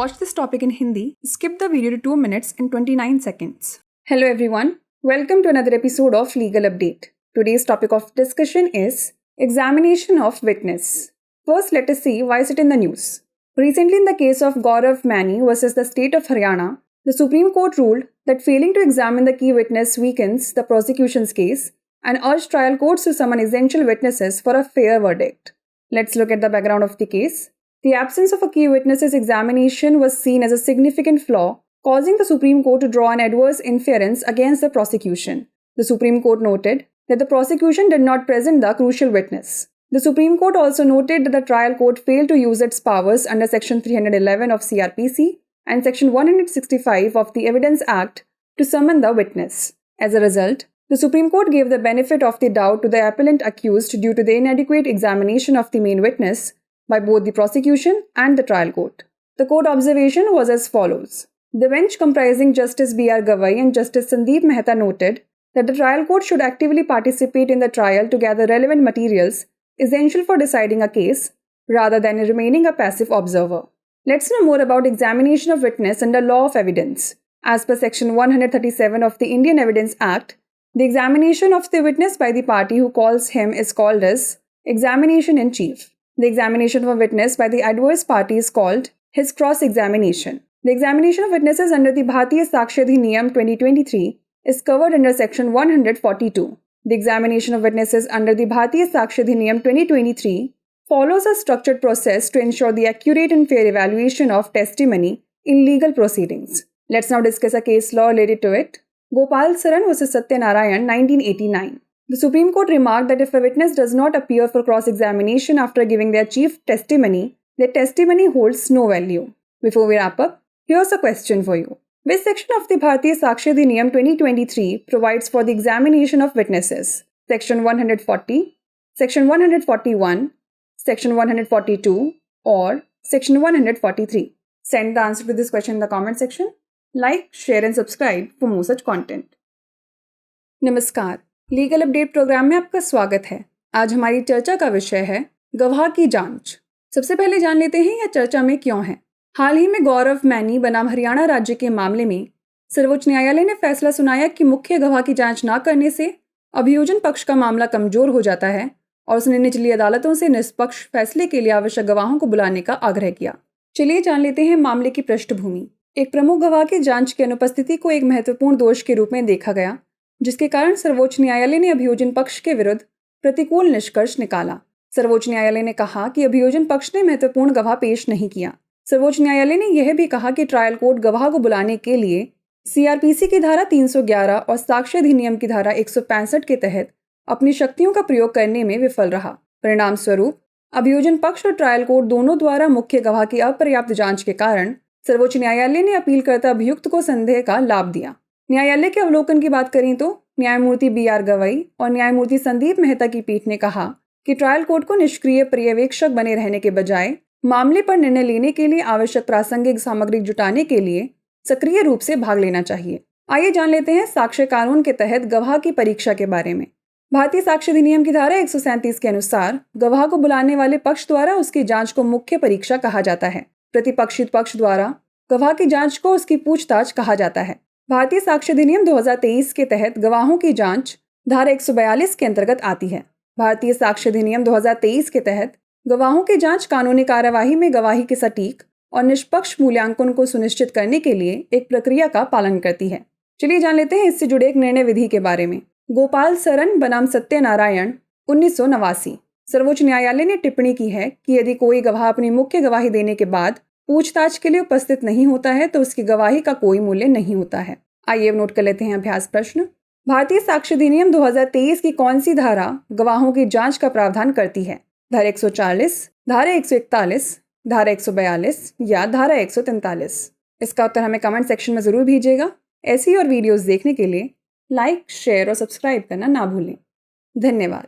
watch this topic in Hindi, skip the video to 2 minutes and 29 seconds. Hello everyone, welcome to another episode of Legal Update. Today's topic of discussion is examination of witness. First, let us see why is it in the news. Recently, in the case of Gaurav Mani versus the state of Haryana, the Supreme Court ruled that failing to examine the key witness weakens the prosecution's case and urged trial courts to summon essential witnesses for a fair verdict. Let's look at the background of the case. The absence of a key witness's examination was seen as a significant flaw, causing the Supreme Court to draw an adverse inference against the prosecution. The Supreme Court noted that the prosecution did not present the crucial witness. The Supreme Court also noted that the trial court failed to use its powers under Section 311 of CRPC and Section 165 of the Evidence Act to summon the witness. As a result, the Supreme Court gave the benefit of the doubt to the appellant accused due to the inadequate examination of the main witness by both the prosecution and the trial court. The court observation was as follows. The bench comprising Justice B.R. Gavai and Justice Sandeep Mehta noted that the trial court should actively participate in the trial to gather relevant materials essential for deciding a case rather than remaining a passive observer. Let's know more about examination of witness under law of evidence. As per Section 137 of the Indian Evidence Act, the examination of the witness by the party who calls him is called as examination in chief. The examination of a witness by the adverse party is called his cross-examination. The examination of witnesses under the Bharatiya Sakshya Adhiniyam 2023 is covered under Section 142. The examination of witnesses under the Bharatiya Sakshya Adhiniyam 2023 follows a structured process to ensure the accurate and fair evaluation of testimony in legal proceedings. Let's now discuss a case law related to it. Gopal Saran vs. Satyanarayan, 1989. The Supreme Court remarked that if a witness does not appear for cross-examination after giving their chief testimony, their testimony holds no value. Before we wrap up, here's a question for you. Which section of the Bharatiya Sakshya Adhiniyam 2023 provides for the examination of witnesses? Section 140, Section 141, Section 142 or Section 143? Send the answer to this question in the comment section. Like, share and subscribe for more such content. नमस्कार, legal update programme में आपका स्वागत है। आज हमारी चर्चा का विषय है गवाह की जांच। सबसे पहले जान लेते हैं यह चर्चा में क्यों है। हाल ही में गौरव मैनी बनाम हरियाणा राज्य के मामले में सर्वोच्च न्यायालय ने फैसला सुनाया कि मुख्य गवाह की जांच न करने से अभियोजन पक्ष का मामला कमजोर हो जाता है और उसने निचली अदालतों से निष्पक्ष फैसले के लिए आवश्यक गवाहों को बुलाने का आग्रह किया। चलिए जान लेते हैं मामले की पृष्ठभूमि। एक प्रमुख गवाह की जांच की अनुपस्थिति को एक महत्वपूर्ण दोष के रूप में देखा गया, जिसके कारण सर्वोच्च न्यायालय ने अभियोजन पक्ष के विरुद्ध प्रतिकूल निष्कर्ष निकाला। सर्वोच्च न्यायालय ने कहा कि अभियोजन पक्ष ने महत्वपूर्ण गवाह पेश नहीं किया। सर्वोच्च न्यायालय ने यह भी कहा कि ट्रायल कोर्ट गवाह को बुलाने के लिए सीआरपीसी की धारा 311 और साक्ष्य अधिनियम की धारा 165 के तहत अपनी शक्तियों का प्रयोग करने में विफल रहा। परिणाम स्वरूप अभियोजन पक्ष और ट्रायल कोर्ट दोनों द्वारा मुख्य गवाह की अपर्याप्त जांच के कारण सर्वोच्च न्यायालय ने अपीलकर्ता अभियुक्त को संदेह का लाभ दिया। न्यायालय के अवलोकन की बात करें तो न्यायमूर्ति B.R. गवई और न्यायमूर्ति संदीप मेहता की पीठ ने कहा कि ट्रायल कोर्ट को निष्क्रिय पर्यवेक्षक बने रहने के बजाय मामले पर निर्णय लेने के लिए आवश्यक प्रासंगिक सामग्री जुटाने के लिए सक्रिय रूप से भाग लेना चाहिए। आइए जान लेते हैं साक्ष्य कानून के तहत गवाह की परीक्षा के बारे में। भारतीय साक्ष्य अधिनियम की धारा 137 के अनुसार गवाह को बुलाने वाले पक्ष द्वारा उसकी जांच को मुख्य परीक्षा कहा जाता है। प्रतिपक्षित पक्ष द्वारा गवाह की जांच को उसकी पूछताछ कहा जाता है। भारतीय साक्ष्य अधिनियम 2023 के तहत गवाहों की जांच धारा 142 के अंतर्गत आती है। भारतीय साक्ष्य अधिनियम 2023 के तहत गवाहों की जांच कानूनी कार्यवाही में गवाही के सटीक और निष्पक्ष मूल्यांकन को सुनिश्चित करने के लिए एक प्रक्रिया का पालन करती है। चलिए जान लेते हैं इससे जुड़े एक निर्णय विधि के बारे में। गोपाल सरन बनाम सत्यनारायण 1989। सर्वोच्च न्यायालय ने टिप्पणी की है कि यदि कोई गवाह अपनी मुख्य गवाही देने के बाद पूछताछ के लिए उपस्थित नहीं होता है तो उसकी गवाही का कोई मूल्य नहीं होता है। आइए अब नोट कर लेते हैं अभ्यास प्रश्न। भारतीय साक्ष्य अधिनियम 2023 की कौन सी धारा गवाहों की जांच का प्रावधान करती है? धारा 140, धारा 141, धारा 142 या धारा 143? इसका उत्तर हमें कमेंट सेक्शन में जरूर भेजिएगा। ऐसी और वीडियोस देखने के लिए लाइक, शेयर और सब्सक्राइब करना ना भूलें। धन्यवाद।